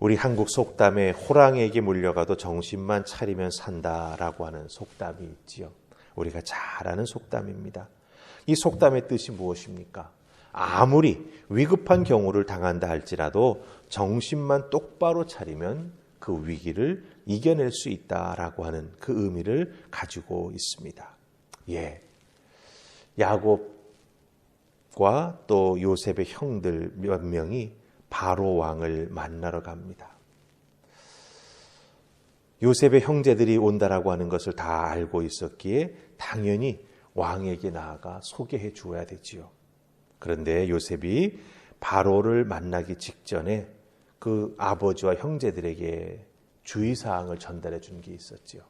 우리 한국 속담에 호랑이에게 물려가도 정신만 차리면 산다라고 하는 속담이 있지요. 우리가 잘 아는 속담입니다. 이 속담의 뜻이 무엇입니까? 아무리 위급한 경우를 당한다 할지라도 정신만 똑바로 차리면 그 위기를 이겨낼 수 있다라고 하는 그 의미를 가지고 있습니다. 야곱과 또 요셉의 형들 몇 명이 바로 왕을 만나러 갑니다. 요셉의 형제들이 온다라고 하는 것을 다 알고 있었기에 당연히 왕에게 나아가 소개해 주어야 되지요. 그런데 요셉이 바로를 만나기 직전에 그 아버지와 형제들에게 주의사항을 전달해 준 게 있었지요.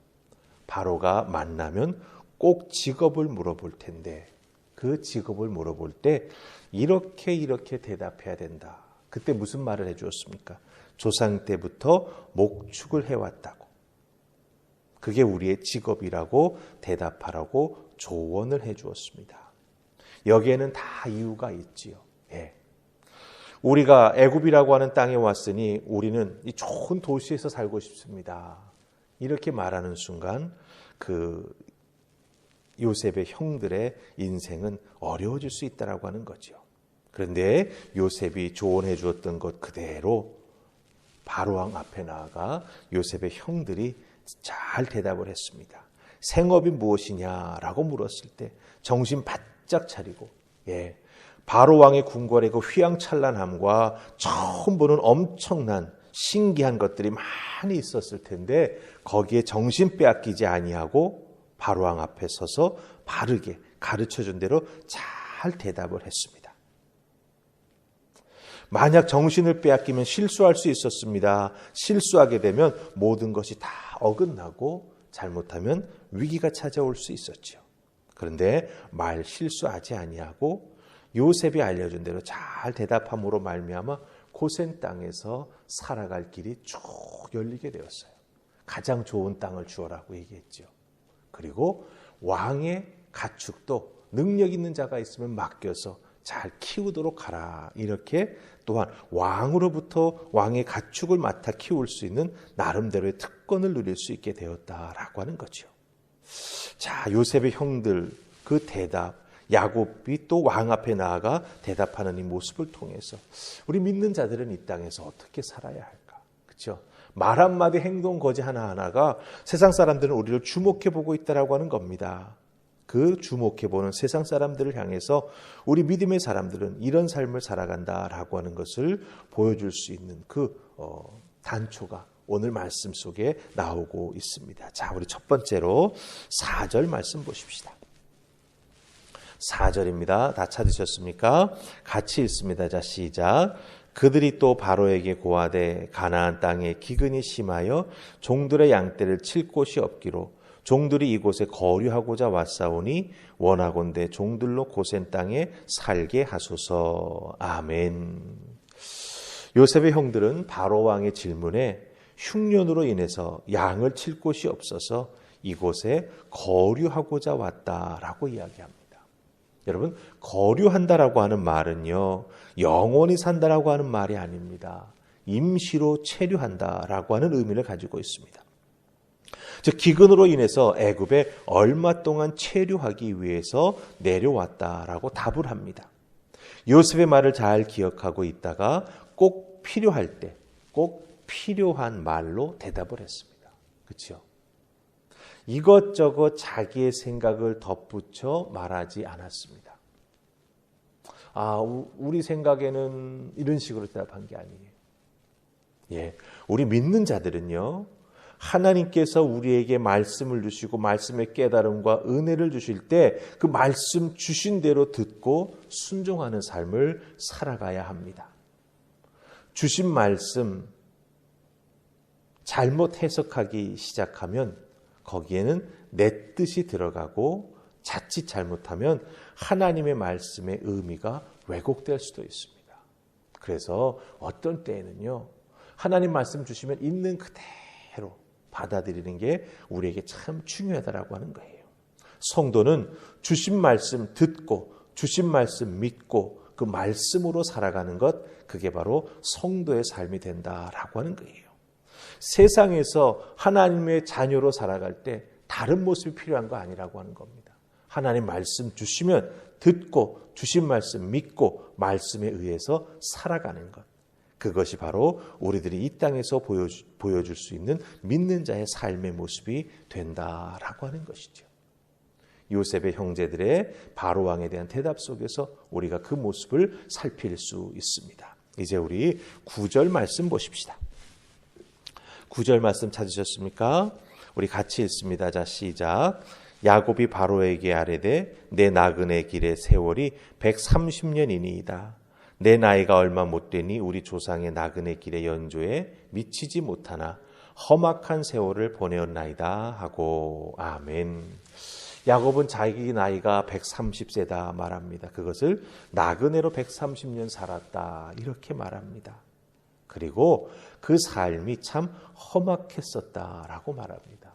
바로가 만나면 꼭 직업을 물어볼 텐데 그 직업을 물어볼 때 이렇게 대답해야 된다. 그때 무슨 말을 해 주었습니까? 조상 때부터 목축을 해왔다고. 그게 우리의 직업이라고 대답하라고 조언을 해 주었습니다. 여기에는 다 이유가 있지요. 우리가 애굽이라고 하는 땅에 왔으니 우리는 이 좋은 도시에서 살고 싶습니다. 이렇게 말하는 순간 그 요셉의 형들의 인생은 어려워질 수 있다라고 하는 거죠. 그런데 요셉이 조언해 주었던 것 그대로 바로왕 앞에 나아가 요셉의 형들이 잘 대답을 했습니다. 생업이 무엇이냐라고 물었을 때 정신 바짝 차리고 바로왕의 궁궐의 그 휘황찬란함과 처음 보는 엄청난 신기한 것들이 많이 있었을 텐데 거기에 정신 빼앗기지 아니하고 바로왕 앞에 서서 바르게 가르쳐준 대로 잘 대답을 했습니다. 만약 정신을 빼앗기면 실수할 수 있었습니다. 실수하게 되면 모든 것이 다 어긋나고 잘못하면 위기가 찾아올 수 있었죠. 그런데 말 실수하지 아니하고 요셉이 알려준 대로 잘 대답함으로 말미암아 고센 땅에서 살아갈 길이 쭉 열리게 되었어요. 가장 좋은 땅을 주어라고 얘기했죠. 그리고 왕의 가축도 능력 있는 자가 있으면 맡겨서 잘 키우도록 하라. 이렇게 또한 왕으로부터 왕의 가축을 맡아 키울 수 있는 나름대로의 특권을 누릴 수 있게 되었다라고 하는 거죠. 자, 요셉의 형들 그 대답, 야곱이 또 왕 앞에 나아가 대답하는 이 모습을 통해서 우리 믿는 자들은 이 땅에서 어떻게 살아야 할까? 그렇죠? 말 한마디 행동 거지 하나하나가 세상 사람들은 우리를 주목해 보고 있다라고 하는 겁니다. 그 주목해 보는 세상 사람들을 향해서 우리 믿음의 사람들은 이런 삶을 살아간다라고 하는 것을 보여줄 수 있는 그 단초가 오늘 말씀 속에 나오고 있습니다. 자, 우리 첫 번째로 4절 말씀 보십시다. 4절입니다. 다 찾으셨습니까? 같이 읽습니다. 자, 시작. 그들이 또 바로에게 고하되 가나안 땅에 기근이 심하여 종들의 양떼를 칠 곳이 없기로 종들이 이곳에 거류하고자 왔사오니 원하건대 종들로 고센 땅에 살게 하소서. 아멘. 요셉의 형들은 바로 왕의 질문에 흉년으로 인해서 양을 칠 곳이 없어서 이곳에 거류하고자 왔다라고 이야기합니다. 여러분, 거류한다라고 하는 말은요, 영원히 산다라고 하는 말이 아닙니다. 임시로 체류한다라고 하는 의미를 가지고 있습니다. 즉 기근으로 인해서 애굽에 얼마 동안 체류하기 위해서 내려왔다라고 답을 합니다. 요셉의 말을 잘 기억하고 있다가 꼭 필요할 때 꼭 필요한 말로 대답을 했습니다. 그렇죠? 이것저것 자기의 생각을 덧붙여 말하지 않았습니다. 우리 생각에는 이런 식으로 대답한 게 아니에요. 우리 믿는 자들은요, 하나님께서 우리에게 말씀을 주시고 말씀의 깨달음과 은혜를 주실 때 그 말씀 주신 대로 듣고 순종하는 삶을 살아가야 합니다. 주신 말씀 잘못 해석하기 시작하면 거기에는 내 뜻이 들어가고 자칫 잘못하면 하나님의 말씀의 의미가 왜곡될 수도 있습니다. 그래서 어떤 때에는요, 하나님 말씀 주시면 있는 그대로 받아들이는 게 우리에게 참 중요하다라고 하는 거예요. 성도는 주신 말씀 듣고 주신 말씀 믿고 그 말씀으로 살아가는 것, 그게 바로 성도의 삶이 된다라고 하는 거예요. 세상에서 하나님의 자녀로 살아갈 때 다른 모습이 필요한 거 아니라고 하는 겁니다. 하나님 말씀 주시면 듣고 주신 말씀 믿고 말씀에 의해서 살아가는 것. 그것이 바로 우리들이 이 땅에서 보여줄 수 있는 믿는 자의 삶의 모습이 된다라고 하는 것이죠. 요셉의 형제들의 바로왕에 대한 대답 속에서 우리가 그 모습을 살필 수 있습니다. 이제 우리 9절 말씀 보십시다. 9절 말씀 찾으셨습니까? 우리 같이 읽습니다. 자, 시작. 야곱이 바로에게 아뢰되 내 나그네 길의 세월이 130년이니이다. 내 나이가 얼마 못 되니 우리 조상의 나그네 길의 연조에 미치지 못하나 험악한 세월을 보내었나이다 하고. 아멘. 야곱은 자기 나이가 130세다 말합니다. 그것을 나그네로 130년 살았다 이렇게 말합니다. 그리고 그 삶이 참 험악했었다라고 말합니다.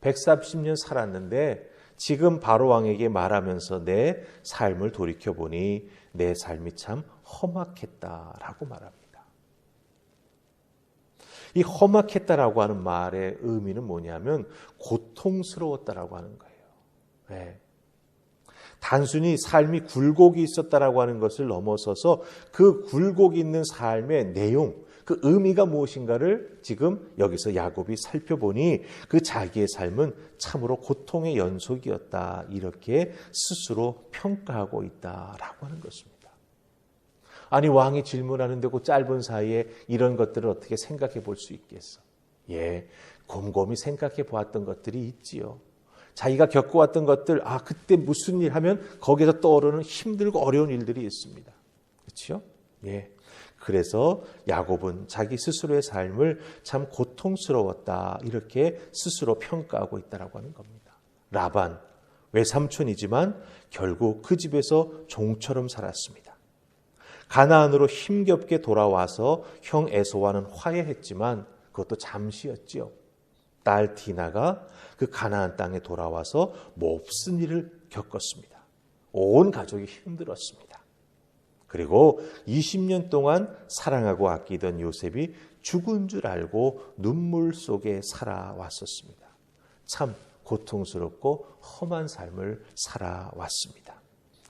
130년 살았는데 지금 바로왕에게 말하면서 내 삶을 돌이켜보니 내 삶이 참 험악했다라고 말합니다. 이 험악했다라고 하는 말의 의미는 뭐냐면 고통스러웠다라고 하는 거예요. 네. 단순히 삶이 굴곡이 있었다라고 하는 것을 넘어서서 그 굴곡이 있는 삶의 내용, 그 의미가 무엇인가를 지금 여기서 야곱이 살펴보니 그 자기의 삶은 참으로 고통의 연속이었다. 이렇게 스스로 평가하고 있다라고 하는 것입니다. 아니, 왕이 질문하는데 그 짧은 사이에 이런 것들을 어떻게 생각해 볼 수 있겠어? 예, 곰곰이 생각해 보았던 것들이 있지요. 자기가 겪어왔던 것들, 그때 무슨 일 하면 거기에서 떠오르는 힘들고 어려운 일들이 있습니다. 그렇죠? 예. 그래서 야곱은 자기 스스로의 삶을 참 고통스러웠다 이렇게 스스로 평가하고 있다라고 하는 겁니다. 라반, 외삼촌이지만 결국 그 집에서 종처럼 살았습니다. 가나안으로 힘겹게 돌아와서 형 에서와는 화해했지만 그것도 잠시였지요. 딸 디나가 그 가나안 땅에 돌아와서 몹쓸 일을 겪었습니다. 온 가족이 힘들었습니다. 그리고 20년 동안 사랑하고 아끼던 요셉이 죽은 줄 알고 눈물 속에 살아왔었습니다. 참 고통스럽고 험한 삶을 살아왔습니다.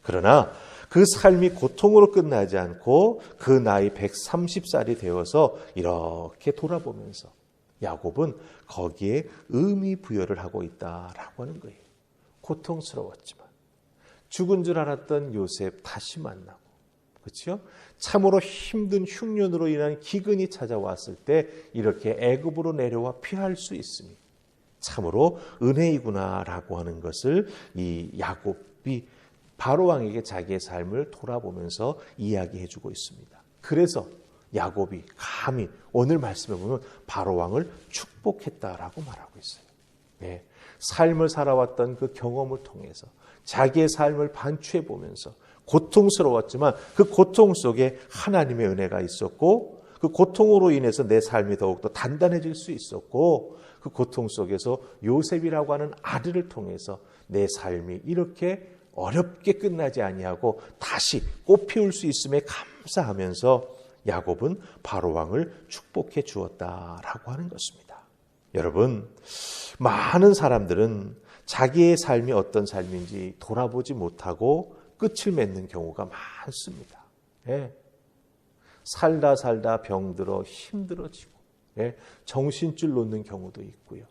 그러나 그 삶이 고통으로 끝나지 않고 그 나이 130살이 되어서 이렇게 돌아보면서 야곱은 거기에 의미 부여를 하고 있다라고 하는 거예요. 고통스러웠지만 죽은 줄 알았던 요셉 다시 만나고, 그렇죠? 참으로 힘든 흉년으로 인한 기근이 찾아왔을 때 이렇게 애굽으로 내려와 피할 수 있음이 참으로 은혜이구나라고 하는 것을 이 야곱이 바로왕에게 자기의 삶을 돌아보면서 이야기해주고 있습니다. 그래서 야곱이 감히 오늘 말씀에 보면 바로왕을 축복했다라고 말하고 있어요. 네. 삶을 살아왔던 그 경험을 통해서 자기의 삶을 반추해 보면서 고통스러웠지만 그 고통 속에 하나님의 은혜가 있었고 그 고통으로 인해서 내 삶이 더욱더 단단해질 수 있었고 그 고통 속에서 요셉이라고 하는 아들을 통해서 내 삶이 이렇게 어렵게 끝나지 아니하고 다시 꽃피울 수 있음에 감사하면서 야곱은 바로왕을 축복해 주었다라고 하는 것입니다. 여러분, 많은 사람들은 자기의 삶이 어떤 삶인지 돌아보지 못하고 끝을 맺는 경우가 많습니다. 예. 살다 병들어 힘들어지고, 예. 정신줄 놓는 경우도 있고요.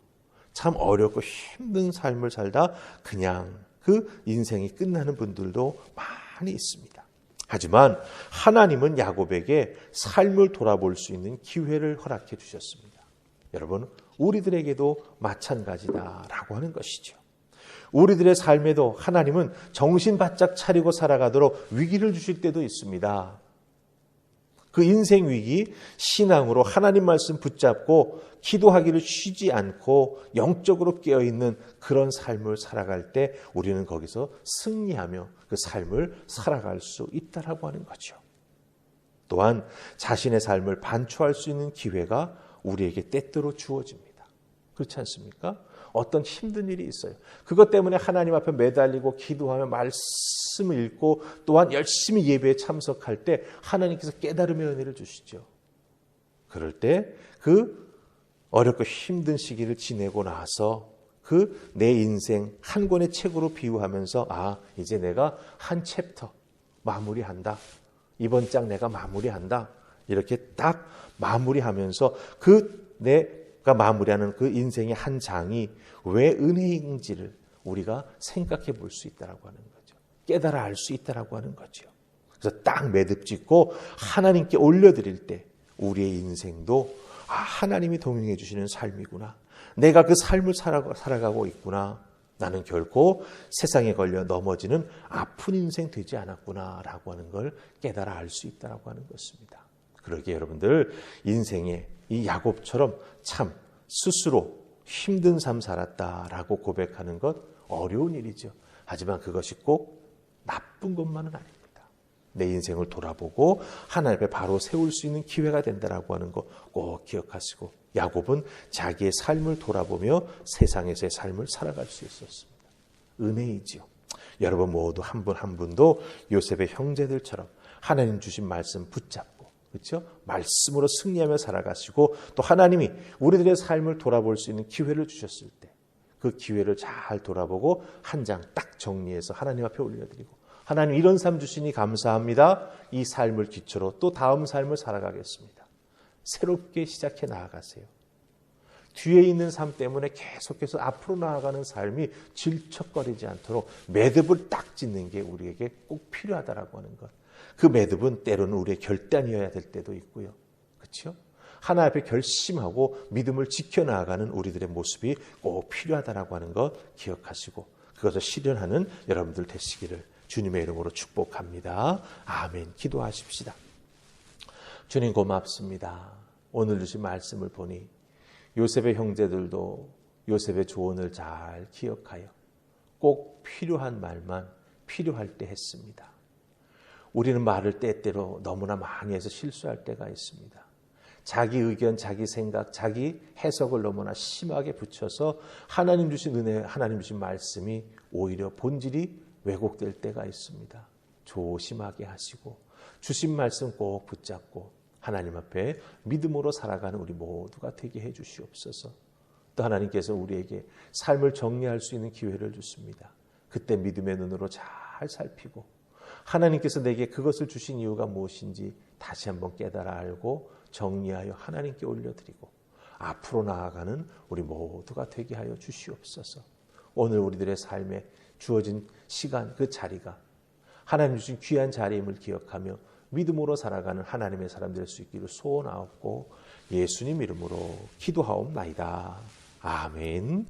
참 어렵고 힘든 삶을 살다 그냥 그 인생이 끝나는 분들도 많이 있습니다. 하지만 하나님은 야곱에게 삶을 돌아볼 수 있는 기회를 허락해 주셨습니다. 여러분, 우리들에게도 마찬가지다라고 하는 것이죠. 우리들의 삶에도 하나님은 정신 바짝 차리고 살아가도록 위기를 주실 때도 있습니다. 그 인생 위기, 신앙으로 하나님 말씀 붙잡고 기도하기를 쉬지 않고 영적으로 깨어있는 그런 삶을 살아갈 때 우리는 거기서 승리하며 그 삶을 살아갈 수 있다라고 하는 거죠. 또한 자신의 삶을 반추할 수 있는 기회가 우리에게 때때로 주어집니다. 그렇지 않습니까? 어떤 힘든 일이 있어요. 그것 때문에 하나님 앞에 매달리고 기도하며 말씀을 읽고 또한 열심히 예배에 참석할 때 하나님께서 깨달음의 은혜를 주시죠. 그럴 때 그 어렵고 힘든 시기를 지내고 나서 그 내 인생 한 권의 책으로 비유하면서 이제 내가 한 챕터 마무리한다. 이번 장 내가 마무리한다. 이렇게 딱 마무리하면서 내가 마무리하는 그 인생의 한 장이 왜 은혜인지를 우리가 생각해 볼 수 있다라고 하는 거죠. 깨달아 알 수 있다라고 하는 거죠. 그래서 딱 매듭 짓고 하나님께 올려드릴 때 우리의 인생도 하나님이 동행해 주시는 삶이구나. 내가 그 삶을 살아가고 있구나. 나는 결코 세상에 걸려 넘어지는 아픈 인생 되지 않았구나라고 하는 걸 깨달아 알 수 있다라고 하는 것입니다. 그러기에 여러분들 인생에 이 야곱처럼 참 스스로 힘든 삶 살았다라고 고백하는 것 어려운 일이죠. 하지만 그것이 꼭 나쁜 것만은 아닙니다. 내 인생을 돌아보고 하나님 앞에 바로 세울 수 있는 기회가 된다라고 하는 거 꼭 기억하시고 야곱은 자기의 삶을 돌아보며 세상에서의 삶을 살아갈 수 있었습니다. 은혜이지요. 여러분 모두 한 분 한 분도 요셉의 형제들처럼 하나님 주신 말씀 붙잡고 그렇죠? 말씀으로 승리하며 살아가시고 또 하나님이 우리들의 삶을 돌아볼 수 있는 기회를 주셨을 때 그 기회를 잘 돌아보고 한 장 딱 정리해서 하나님 앞에 올려드리고 하나님 이런 삶 주시니 감사합니다. 이 삶을 기초로 또 다음 삶을 살아가겠습니다. 새롭게 시작해 나아가세요. 뒤에 있는 삶 때문에 계속해서 앞으로 나아가는 삶이 질척거리지 않도록 매듭을 딱 짓는 게 우리에게 꼭 필요하다라고 하는 것. 그 매듭은 때로는 우리의 결단이어야 될 때도 있고요. 그렇죠? 하나님 앞에 결심하고 믿음을 지켜나가는 우리들의 모습이 꼭 필요하다라고 하는 것 기억하시고 그것을 실현하는 여러분들 되시기를 주님의 이름으로 축복합니다. 아멘. 기도하십시다. 주님 고맙습니다. 오늘 주신 말씀을 보니 요셉의 형제들도 요셉의 조언을 잘 기억하여 꼭 필요한 말만 필요할 때 했습니다. 우리는 말을 때때로 너무나 많이 해서 실수할 때가 있습니다. 자기 의견, 자기 생각, 자기 해석을 너무나 심하게 붙여서 하나님 주신 은혜, 하나님 주신 말씀이 오히려 본질이 왜곡될 때가 있습니다. 조심하게 하시고 주신 말씀 꼭 붙잡고 하나님 앞에 믿음으로 살아가는 우리 모두가 되게 해 주시옵소서. 또 하나님께서 우리에게 삶을 정리할 수 있는 기회를 주십니다. 그때 믿음의 눈으로 잘 살피고 하나님께서 내게 그것을 주신 이유가 무엇인지 다시 한번 깨달아 알고 정리하여 하나님께 올려드리고 앞으로 나아가는 우리 모두가 되게 하여 주시옵소서. 오늘 우리들의 삶에 주어진 시간 그 자리가 하나님 주신 귀한 자리임을 기억하며 믿음으로 살아가는 하나님의 사람 될 수 있기를 소원하옵고 예수님 이름으로 기도하옵나이다. 아멘.